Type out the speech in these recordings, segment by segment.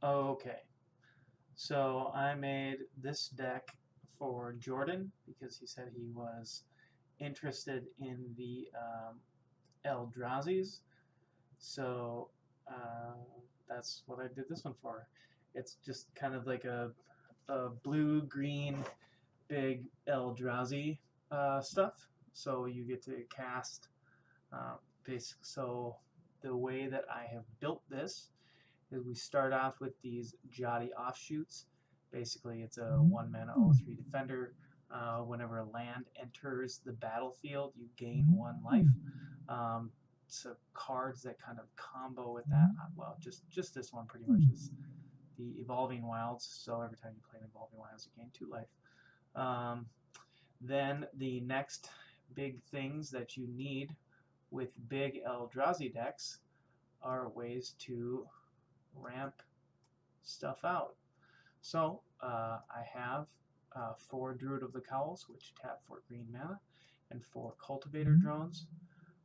Okay, so I made this deck for Jordan because he said he was interested in the Eldrazi's. So uh, that's what I did this one for. It's just kind of like a blue-green big Eldrazi stuff. So you get to cast basic. So the way that I have built this is we start off with these Jotty offshoots. Basically, it's a 1 mana 0/3 defender. Whenever a land enters the battlefield, you gain 1 life. So cards that kind of combo with that. Well, just this one pretty much is the Evolving Wilds. So every time you play an Evolving Wilds, you gain 2 life. Then the next big things that you need with big Eldrazi decks are ways to ramp stuff out. So I have 4 Druid of the Cowls, which tap for green mana, and 4 Cultivator drones.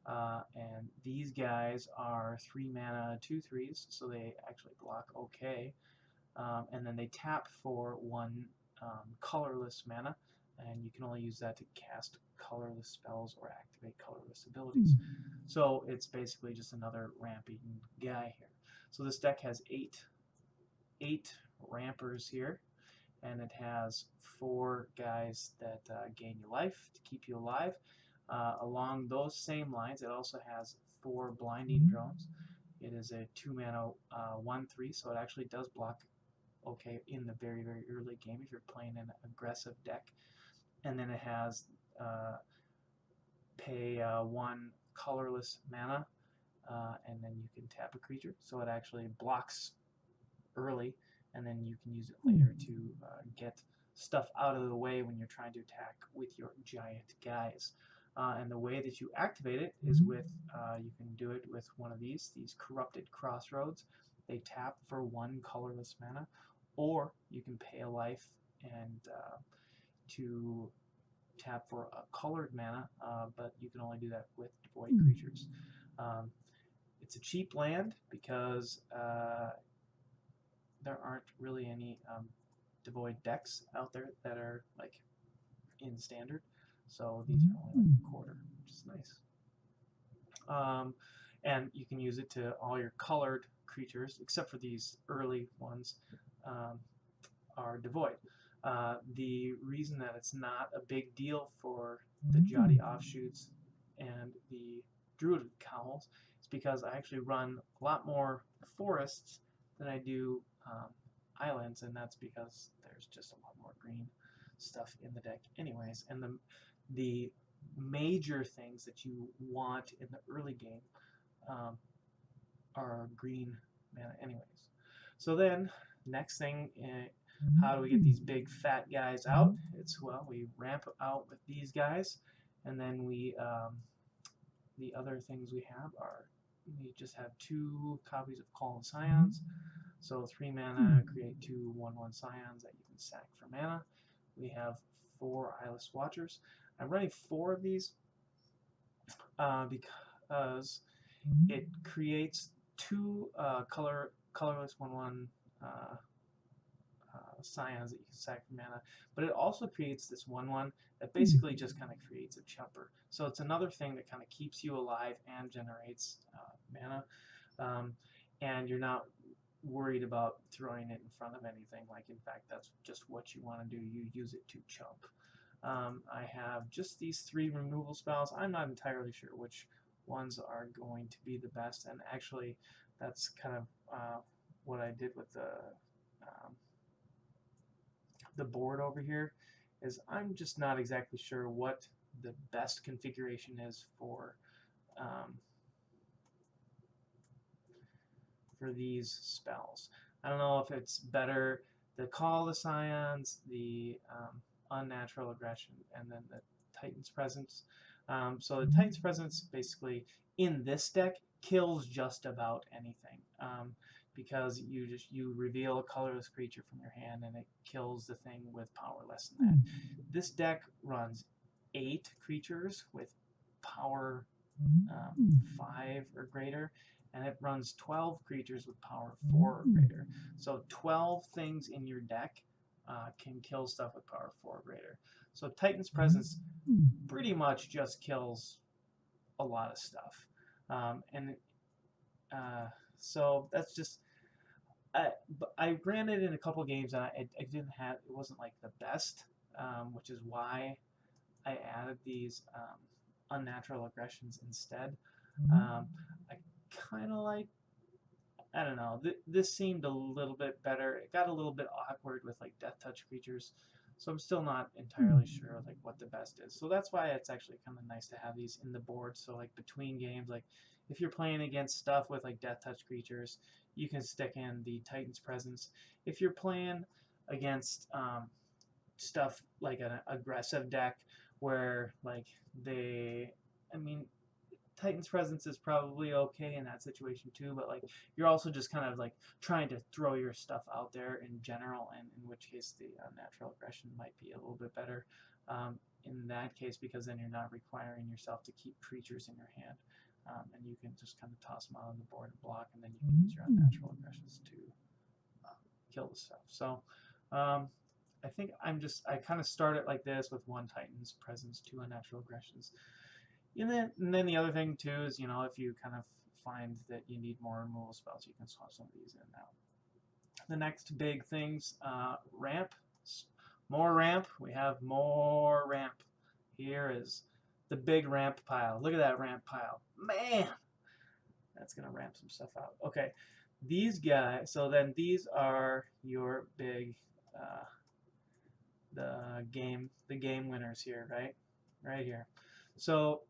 And these guys are 3 mana 2/3s, so they actually block okay. And then they tap for 1 colorless mana, and you can only use that to cast colorless spells or activate colorless abilities. So it's basically just another ramping guy here. So this deck has eight rampers here, and it has 4 guys that gain you life to keep you alive. Along those same lines, it also has 4 blinding drones. It is a 2 mana 1/3, so it actually does block okay in the very early game if you're playing an aggressive deck. And then it has pay 1 colorless mana, and then you can tap a creature, so it actually blocks early, and then you can use it later to get stuff out of the way when you're trying to attack with your giant guys. And the way that you activate it is with, you can do it with one of these Corrupted Crossroads. They tap for 1 colorless mana, or you can pay a life and to tap for a colored mana, but you can only do that with devoid creatures. It's a cheap land because there aren't really any devoid decks out there that are like in standard, so these are only like a quarter, which is nice. And you can use it to all your colored creatures, except for these early ones, are devoid. The reason that it's not a big deal for the Jotty offshoots and the Druid Cowls is because I actually run a lot more forests than I do islands, and that's because there's just a lot more green stuff in the deck anyways. And the major things that you want in the early game um, are green mana anyways. So then, next thing, how do we get these big fat guys out? It's, well, we ramp out with these guys, and then the other things we have are, we just have 2 copies of Call of Scions. So 3 mana, create 2 1/1 Scions that you can sack for mana. We have 4 Eyeless Watchers. I'm running 4 of these because it creates 2 colorless 1/1 Scions that you can sack for mana, but it also creates this 1/1 that basically just kind of creates a chumper. So it's another thing that kind of keeps you alive and generates mana, and you're not worried about throwing it in front of anything. Like, in fact, that's just what you want to do. You use it to chump. I have just these 3 removal spells. I'm not entirely sure which ones are going to be the best, and actually that's kind of what I did with the board over here, is I'm just not exactly sure what the best configuration is um, for these spells. I don't know if it's better the Call the Scions, the Unnatural Aggression, and then the Titan's Presence. So the Titan's Presence basically in this deck kills just about anything, because you reveal a colorless creature from your hand and it kills the thing with power less than that. This deck runs 8 creatures with power 5 or greater, and it runs 12 creatures with power 4 or greater. So 12 things in your deck can kill stuff with power 4 or greater. So Titan's Presence pretty much just kills a lot of stuff. So that's just... I ran it in a couple games, and I didn't have... It wasn't like the best, which is why I added these unnatural aggressions instead. I kind of like... I don't know. This seemed a little bit better. It got a little bit awkward with like death touch creatures, so I'm still not entirely sure like what the best is. So that's why it's actually kind of nice to have these in the board. So like between games, like if you're playing against stuff with like death touch creatures, you can stick in the Titan's Presence. If you're playing against stuff like an aggressive deck where like I mean, Titan's Presence is probably okay in that situation too, but like you're also just kind of like trying to throw your stuff out there in general, and in which case the natural aggression might be a little bit better in that case, because then you're not requiring yourself to keep creatures in your hand, and you can just kind of toss them out on the board and block, and then you can use your unnatural aggressions to kill the stuff. So I think I kind of start it like this with 1 Titan's Presence, 2 unnatural aggressions. And then the other thing too is, if you kind of find that you need more removal spells, you can swap some of these in and out. The next big things, ramp. More ramp. We have more ramp. Here is the big ramp pile. Look at that ramp pile. Man! That's going to ramp some stuff out. Okay. These guys, so then these are your big, the game winners here, right? Right here. So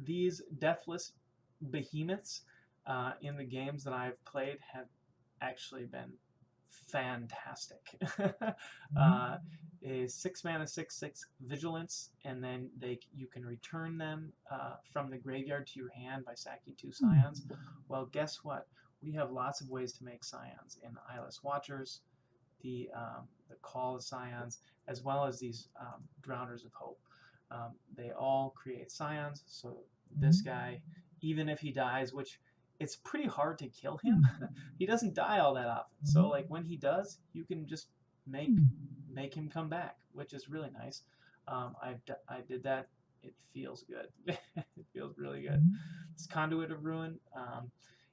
these deathless behemoths in the games that I've played have actually been fantastic. A 6 mana 6/6 vigilance, and then you can return them from the graveyard to your hand by sacking 2 scions. Well, guess what? We have lots of ways to make scions in the Eyeless Watchers, the Call of Scions, as well as these Drowners of Hope. They all create scions, so this guy, even if he dies, which it's pretty hard to kill him, he doesn't die all that often. So like when he does, you can just make him come back, which is really nice. I did that. It feels good. It feels really good. It's Conduit of Ruin.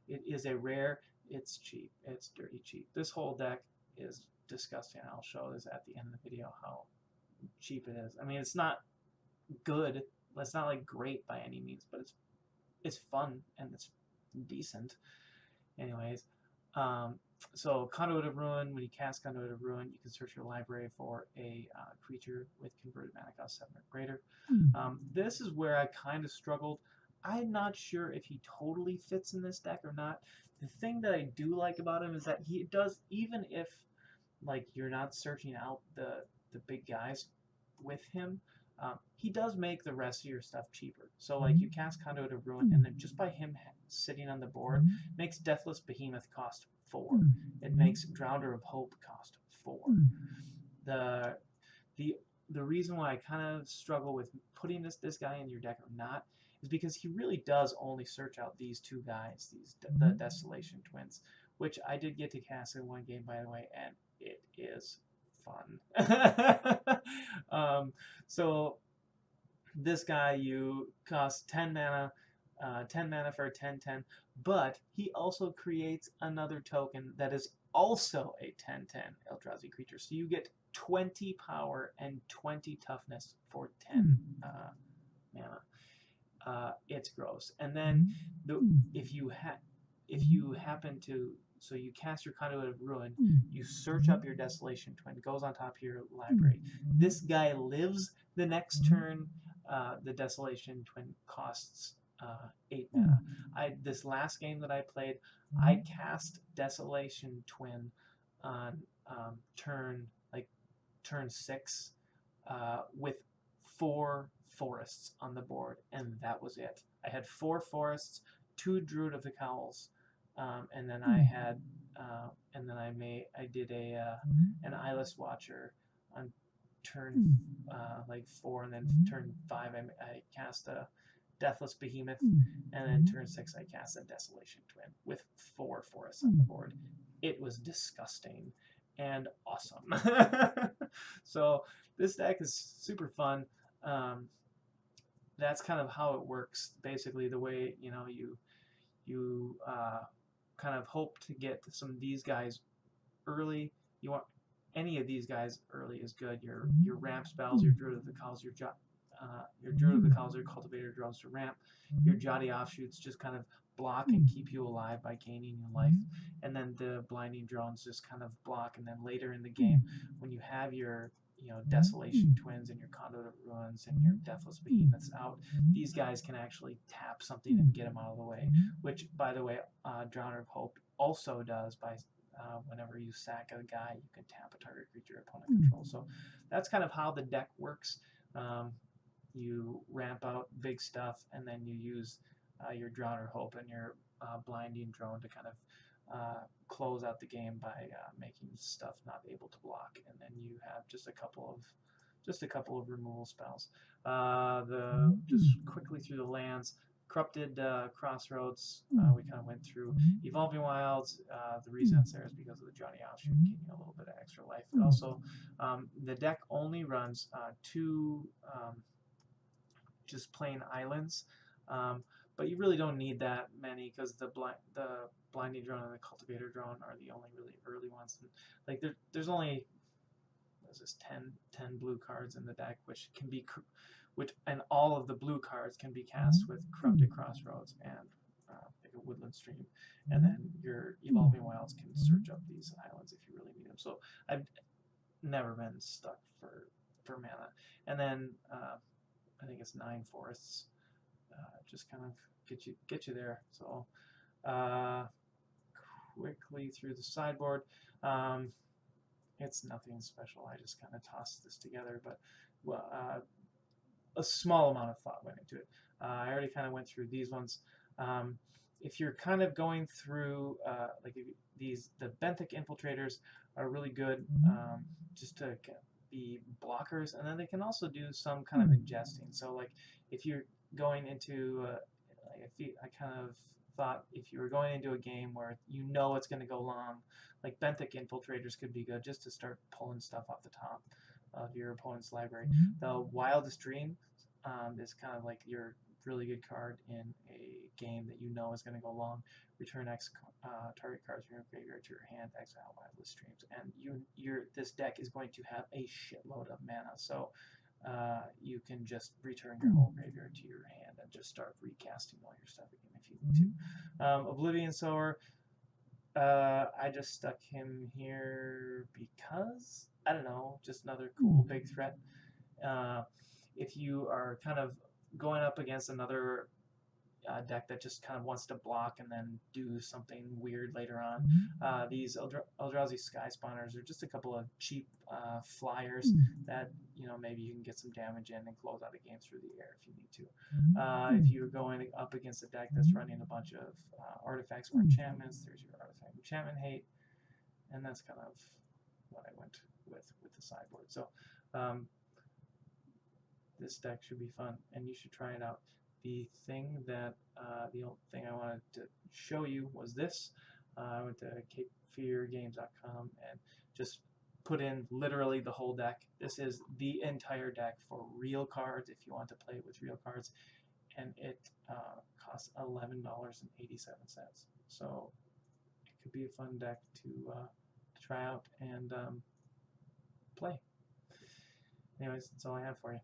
It is a rare. It's cheap. It's dirty cheap. This whole deck is disgusting. I'll show this at the end of the video how cheap it is. I mean, it's not good. It's not like great by any means, but it's fun and it's decent. Anyways, so Conduit of Ruin. When you cast Conduit of Ruin, you can search your library for a creature with converted mana cost 7 or greater. This is where I kind of struggled. I'm not sure if he totally fits in this deck or not. The thing that I do like about him is that he does, even if like you're not searching out the big guys with him, he does make the rest of your stuff cheaper. So like you cast Conduit of Ruin, and then just by him sitting on the board, makes Deathless Behemoth cost 4. It makes Drowner of Hope cost 4. The reason why I kind of struggle with putting this guy in your deck or not is because he really does only search out these 2 guys, the Desolation Twins, which I did get to cast in 1 game, by the way, and it is fun. So this guy, you cost 10 mana, 10 mana for a 10/10, but he also creates another token that is also a 10/10 Eldrazi creature. So you get 20 power and 20 toughness for 10 mana. It's gross. And then if you happen to, so you cast your Conduit of Ruin, you search up your Desolation Twin, goes on top of your library. This guy lives the next turn. The Desolation Twin costs 8 mana. This last game that I played, I cast Desolation Twin on turn 6 with 4 forests on the board, and that was it. I had 4 forests, 2 Druid of the Cowls, and then I had, I did an Eyeless Watcher on turn 4, and then turn 5 I cast a Deathless Behemoth, and then turn 6 I cast a Desolation Twin with 4 forests on the board. It was disgusting and awesome. So this deck is super fun. That's kind of how it works. Basically, the way you kind of hope to get some of these guys early. You want any of these guys early is good. Your ramp spells, your Druid of the Calls, your Druid of the Calls, your Cultivator draws to ramp. Your Jotty Offshoots just kind of block and keep you alive by gaining your life. And then the Blinding Drones just kind of block. And then later in the game, when you have your Desolation Twins and your Conduit of Ruins and your Deathless Behemoths out, these guys can actually tap something and get them out of the way, which, by the way, Drowner of Hope also does by whenever you sack a guy, you can tap a target creature your opponent controls. So that's kind of how the deck works. You ramp out big stuff, and then you use your Drowner Hope and your Blinding Drone to kind of close out the game by making stuff not able to block, and then you have just a couple of removal spells. Just quickly through the lands. Corrupted Crossroads, we kind of went through. Evolving Wilds, the reason it's there is because of the Johnny Offshoot, giving you a little bit of extra life. But also, the deck only runs 2 just plain islands, but you really don't need that many because the Blinding Drone and the Cultivator Drone are the only really early ones. And, like there's only this 10 blue cards in the deck, and all of the blue cards can be cast with Corrupted Crossroads and like a Woodland Stream, and then your Evolving Wilds can search up these islands if you really need them. So I've never been stuck for mana. And then I think it's 9 forests, just kind of get you there. So quickly through the sideboard. It's nothing special. I just kind of tossed this together, but a small amount of thought went into it. I already kind of went through these ones. If you're kind of going through the benthic infiltrators are really good just to be blockers, and then they can also do some kind of ingesting. So like if you're going into I kind of thought if you were going into a game where you know it's going to go long, like benthic infiltrators could be good just to start pulling stuff off the top of your opponent's library. The Wildest Dream is kind of like your really good card in a game that you know is going to go long. Return X target cards from your graveyard to your hand, exile Wildest Dreams, and this deck is going to have a shitload of mana, so you can just return your whole graveyard to your hand and just start recasting all your stuff again if you need to. Oblivion Sower, I just stuck him here because, I don't know, just another cool big threat. If you are kind of going up against another deck that just kind of wants to block and then do something weird later on, these Eldrazi Sky Spawners are just a couple of cheap flyers that maybe you can get some damage in and close out a game through the air if you need to. If you're going up against a deck that's running a bunch of artifacts or enchantments, there's your artifact enchantment hate, and that's kind of what I went with the sideboard. So this deck should be fun, and you should try it out. The only thing I wanted to show you was this. I went to CapeFearGames.com and just put in literally the whole deck. This is the entire deck for real cards if you want to play it with real cards, and it costs $11.87. So it could be a fun deck to try out and play. Anyways, that's all I have for you.